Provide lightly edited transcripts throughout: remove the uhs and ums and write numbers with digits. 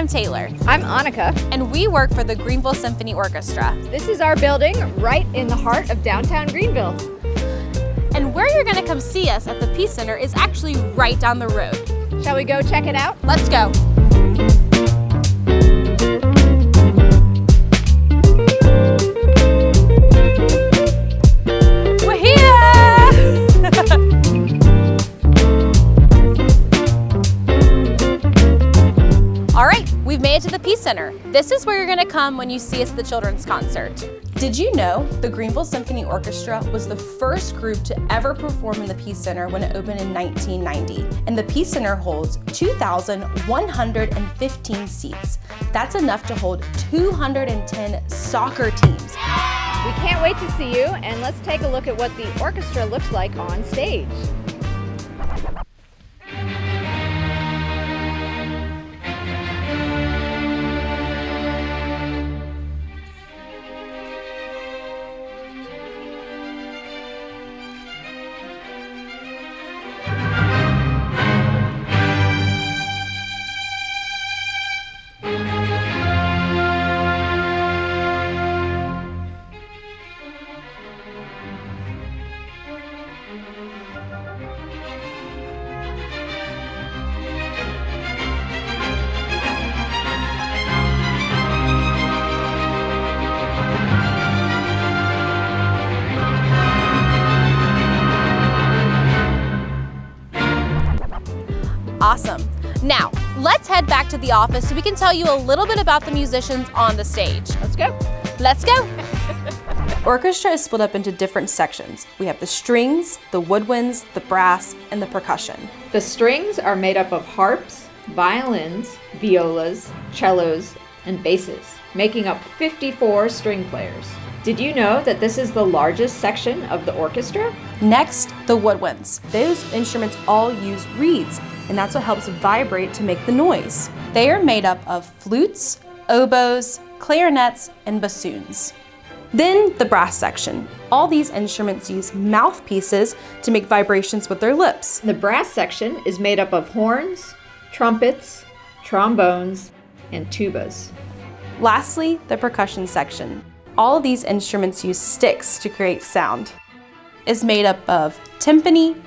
I'm Taylor. I'm Anneka. And we work for the Greenville Symphony Orchestra. This is our building right in the heart of downtown Greenville. And where you're going to come see us at the Peace Center is actually right down the road. Shall we go check it out? Let's go. We're here! All right, we've made it to the Peace Center. This is where you're going to come when you see us at the children's concert. Did you know the Greenville Symphony Orchestra was the first group to ever perform in the Peace Center when it opened in 1990? And the Peace Center holds 2,115 seats. That's enough to hold 210 soccer teams. We can't wait to see you, and let's take a look at what the orchestra looks like on stage. Awesome. Now, let's head back to the office so we can tell you a little bit about the musicians on the stage. Let's go. Let's go. Orchestra is split up into different sections. We have the strings, the woodwinds, the brass, and the percussion. The strings are made up of harps, violins, violas, cellos, and basses, making up 54 string players. Did you know that this is the largest section of the orchestra? Next, the woodwinds. Those instruments all use reeds, and that's what helps vibrate to make the noise. They are made up of flutes, oboes, clarinets, and bassoons. Then the brass section. All these instruments use mouthpieces to make vibrations with their lips. The brass section is made up of horns, trumpets, trombones, and tubas. Lastly, the percussion section. All of these instruments use sticks to create sound. It's made up of timpani,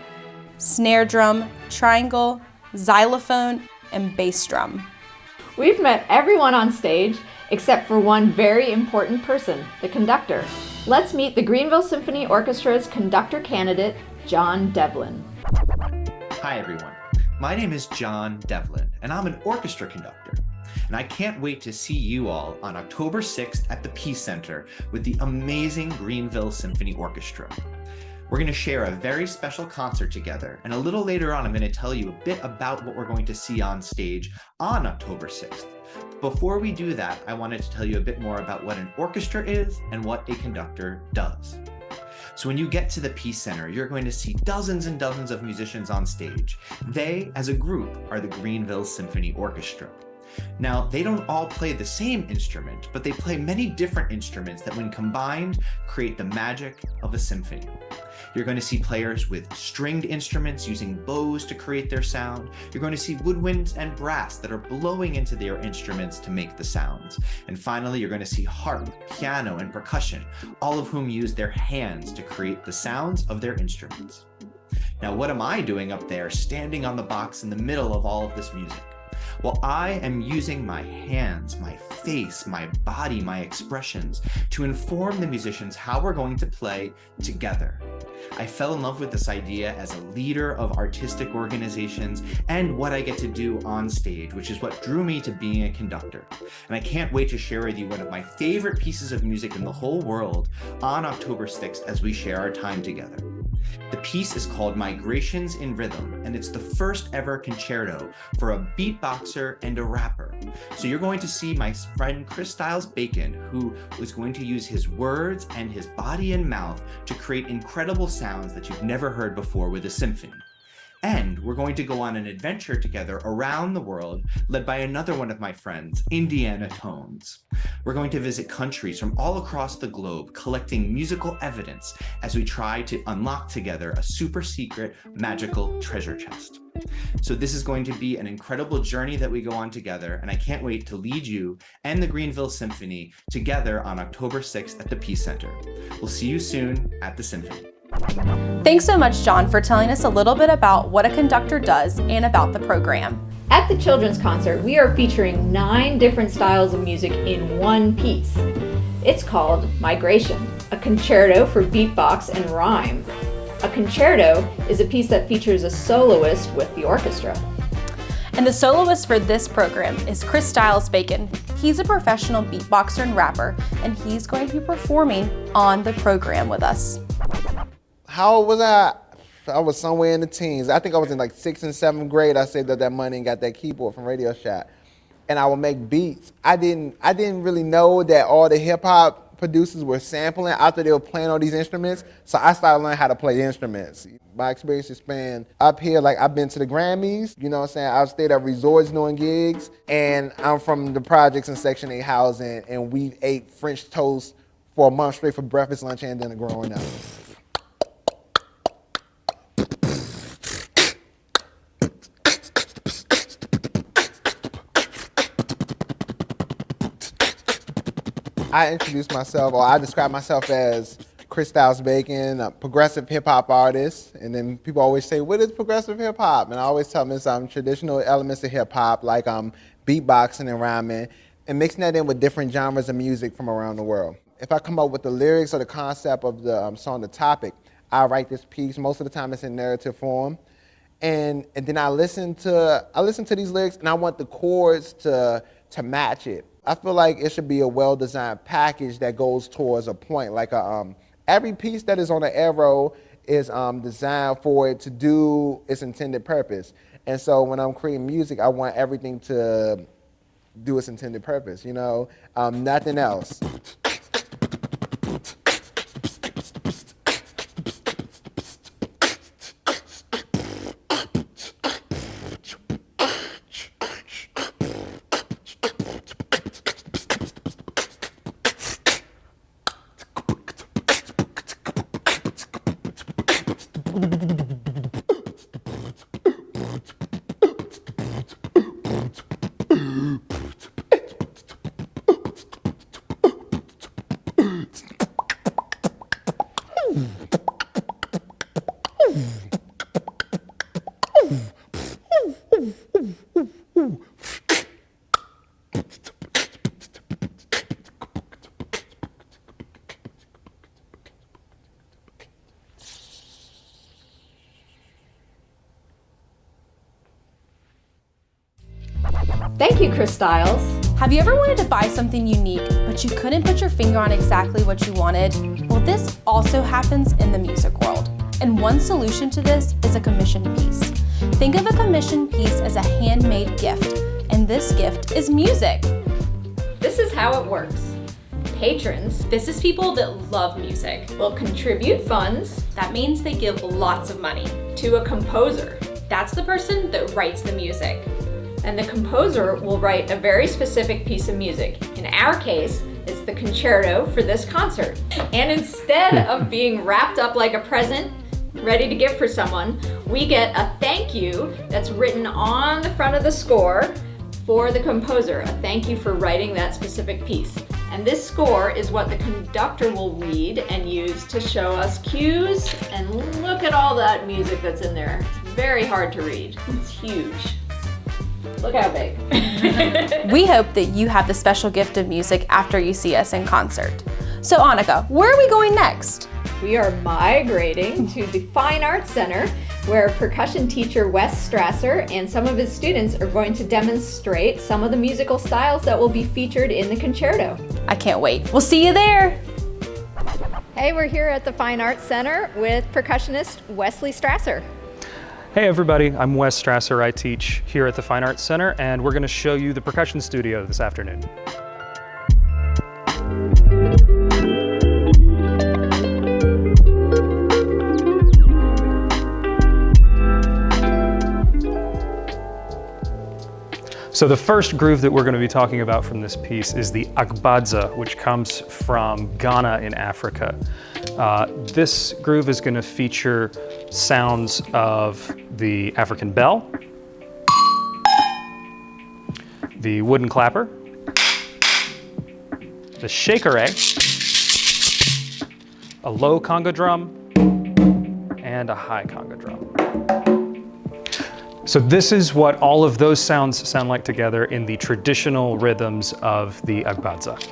snare drum, triangle, xylophone, and bass drum. We've met everyone on stage except for one very important person, the conductor. Let's meet the Greenville Symphony Orchestra's conductor candidate, John Devlin. Hi everyone, my name is John Devlin, and I'm an orchestra conductor. And I can't wait to see you all on October 6th at the Peace Center with the amazing Greenville Symphony Orchestra. We're going to share a very special concert together, and a little later on I'm going to tell you a bit about what we're going to see on stage on October 6th. Before we do that, I wanted to tell you a bit more about what an orchestra is and what a conductor does. So when you get to the Peace Center, you're going to see dozens and dozens of musicians on stage. They, as a group, are the Greenville Symphony Orchestra. Now, they don't all play the same instrument, but they play many different instruments that when combined, create the magic of a symphony. You're going to see players with stringed instruments using bows to create their sound. You're going to see woodwinds and brass that are blowing into their instruments to make the sounds. And finally, you're going to see harp, piano, and percussion, all of whom use their hands to create the sounds of their instruments. Now, what am I doing up there, standing on the box in the middle of all of this music? Well, I am using my hands, my face, my body, my expressions to inform the musicians how we're going to play together. I fell in love with this idea as a leader of artistic organizations and what I get to do on stage, which is what drew me to being a conductor. And I can't wait to share with you one of my favorite pieces of music in the whole world on October 6th as we share our time together. The piece is called Migrations in Rhythm, and it's the first ever concerto for a beatboxer and a rapper. So you're going to see my friend Christylez, who was going to use his words and his body and mouth to create incredible sounds that you've never heard before with a symphony. And we're going to go on an adventure together around the world, led by another one of my friends, Indiana Tones. We're going to visit countries from all across the globe, collecting musical evidence as we try to unlock together a super secret, magical treasure chest. So this is going to be an incredible journey that we go on together, and I can't wait to lead you and the Greenville Symphony together on October 6th at the Peace Center. We'll see you soon at the Symphony. Thanks so much, John, for telling us a little bit about what a conductor does and about the program. At the children's concert, we are featuring 9 different styles of music in one piece. It's called Migration, a concerto for beatbox and rhyme. A concerto is a piece that features a soloist with the orchestra. And the soloist for this program is Christylez. He's a professional beatboxer and rapper, and he's going to be performing on the program with us. How old was I? I was somewhere in the teens. I think I was in like 6th and 7th grade. I saved up that money and got that keyboard from Radio Shack. And I would make beats. I didn't really know that all the hip hop producers were sampling after they were playing all these instruments. So I started learning how to play the instruments. My experience has spanned up here, like I've been to the Grammys, you know what I'm saying? I've stayed at resorts doing gigs, and I'm from the projects in Section 8 housing, and we ate French toast for a month straight for breakfast, lunch, and dinner growing up. I introduced myself, or I describe myself as Christylez, a progressive hip hop artist. And then people always say, what is progressive hip hop? And I always tell them it's traditional elements of hip hop, like beatboxing and rhyming, and mixing that in with different genres of music from around the world. If I come up with the lyrics or the concept of the song, the topic, I write this piece. Most of the time it's in narrative form. And then I listen to these lyrics, and I want the chords to match it. I feel like it should be a well-designed package that goes towards a point. Like every piece that is on the arrow is designed for it to do its intended purpose. And so when I'm creating music, I want everything to do its intended purpose, you know, nothing else. Thank you, Christylez. Have you ever wanted to buy something unique, but you couldn't put your finger on exactly what you wanted? Well, this also happens in the music world. And one solution to this is a commissioned piece. Think of a commissioned piece as a handmade gift, and this gift is music. This is how it works. Patrons, This is people that love music. will contribute funds That means they give lots of money. to a composer, That's the person that writes the music. and the composer will write a very specific piece of music. In our case, it's the concerto for this concert. And instead of being wrapped up like a present, ready to give for someone, we get a thank you that's written on the front of the score for the composer, a thank you for writing that specific piece. And this score is what the conductor will read and use to show us cues, and look at all that music that's in there. It's very hard to read. It's huge. Look how big. We hope that you have the special gift of music after you see us in concert. So Anneka, where are we going next? We are migrating to the Fine Arts Center, where percussion teacher Wes Strasser and some of his students are going to demonstrate some of the musical styles that will be featured in the concerto. I can't wait. We'll see you there. Hey, we're here at the Fine Arts Center with percussionist Wesley Strasser. Hey everybody, I'm Wes Strasser. I teach here at the Fine Arts Center, and we're going to show you the percussion studio this afternoon. So the first groove that we're going to be talking about from this piece is the agbadza, which comes from Ghana in Africa. This groove is going to feature sounds of the African bell, the wooden clapper, the shakere, a low conga drum, and a high conga drum. So this is what all of those sounds sound like together in the traditional rhythms of the agbadza.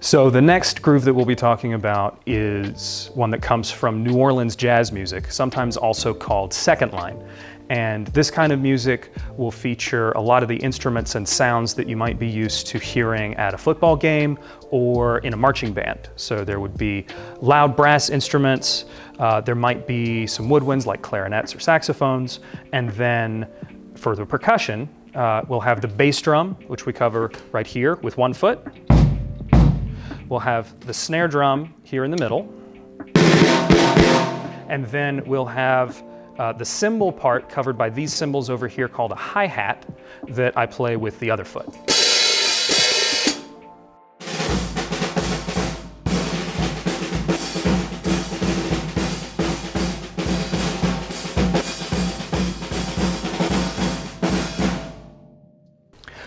So the next groove that we'll be talking about is one that comes from New Orleans jazz music, sometimes also called second line. And this kind of music will feature a lot of the instruments and sounds that you might be used to hearing at a football game or in a marching band. So there would be loud brass instruments, there might be some woodwinds like clarinets or saxophones, and then for the percussion, we'll have the bass drum, which we cover right here with one foot. We'll have the snare drum here in the middle. And then we'll have the cymbal part covered by these cymbals over here called a hi-hat that I play with the other foot.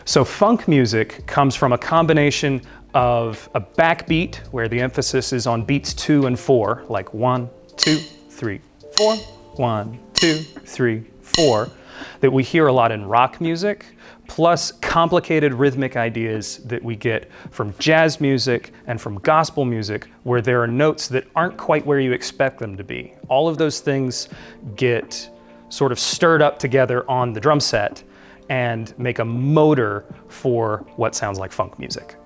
So funk music comes from a combination of a backbeat where the emphasis is on beats 2 and 4, like 1, 2, 3, 4, 1, 2, 3, 4, that we hear a lot in rock music, plus complicated rhythmic ideas that we get from jazz music and from gospel music, where there are notes that aren't quite where you expect them to be. All of those things get sort of stirred up together on the drum set and make a motor for what sounds like funk music.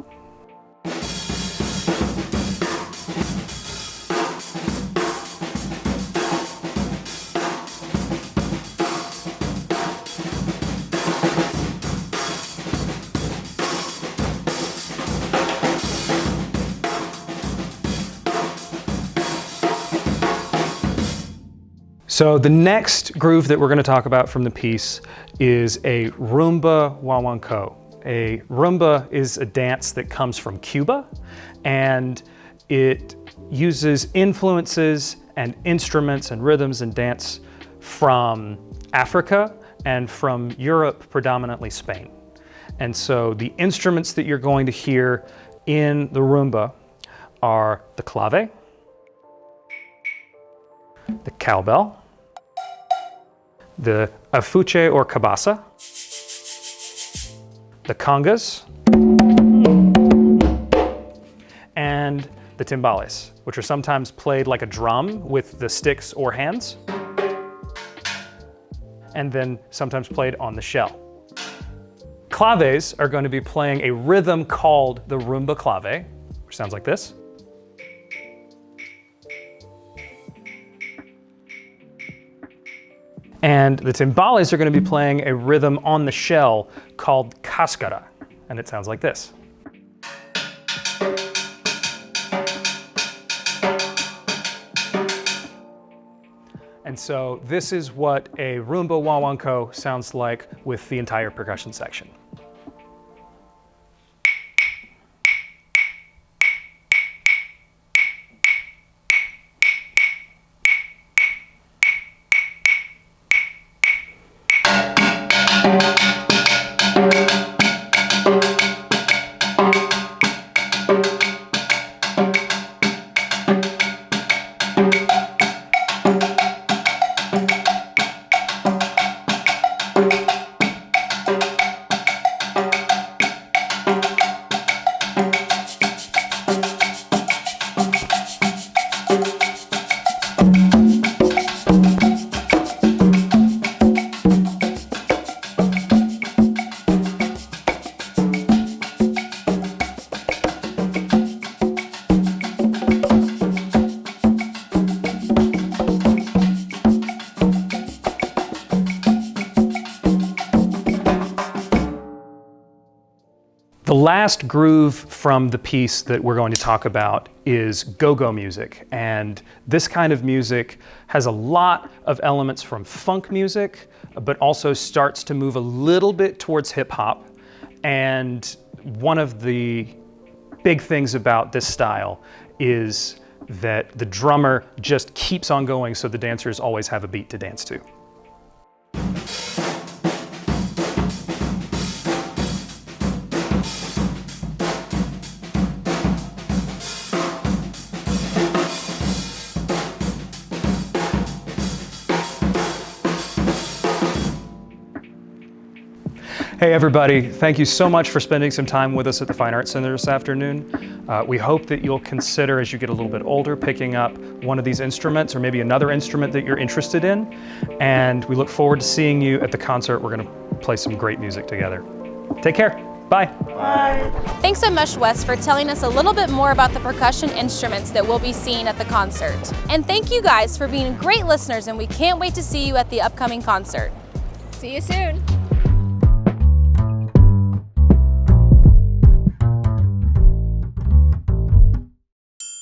So the next groove that we're going to talk about from the piece is a rumba guaguancó. A rumba is a dance that comes from Cuba, and it uses influences and instruments and rhythms and dance from Africa and from Europe, predominantly Spain. And so the instruments that you're going to hear in the rumba are the clave, the cowbell, the afuche or cabasa, the congas, and the timbales, which are sometimes played like a drum with the sticks or hands, and then sometimes played on the shell. Claves are going to be playing a rhythm called the rumba clave, which sounds like this. And the timbales are going to be playing a rhythm on the shell called cascara, and it sounds like this. And so this is what a rumba guaguancó sounds like with the entire percussion section. The last groove from the piece that we're going to talk about is go-go music. And this kind of music has a lot of elements from funk music, but also starts to move a little bit towards hip hop. And one of the big things about this style is that the drummer just keeps on going, so the dancers always have a beat to dance to. Hey everybody, thank you so much for spending some time with us at the Fine Arts Center this afternoon. We hope that you'll consider, as you get a little bit older, picking up one of these instruments or maybe another instrument that you're interested in. And we look forward to seeing you at the concert. We're going to play some great music together. Take care. Bye. Bye. Thanks so much, Wes, for telling us a little bit more about the percussion instruments that we'll be seeing at the concert. And thank you guys for being great listeners, and we can't wait to see you at the upcoming concert. See you soon.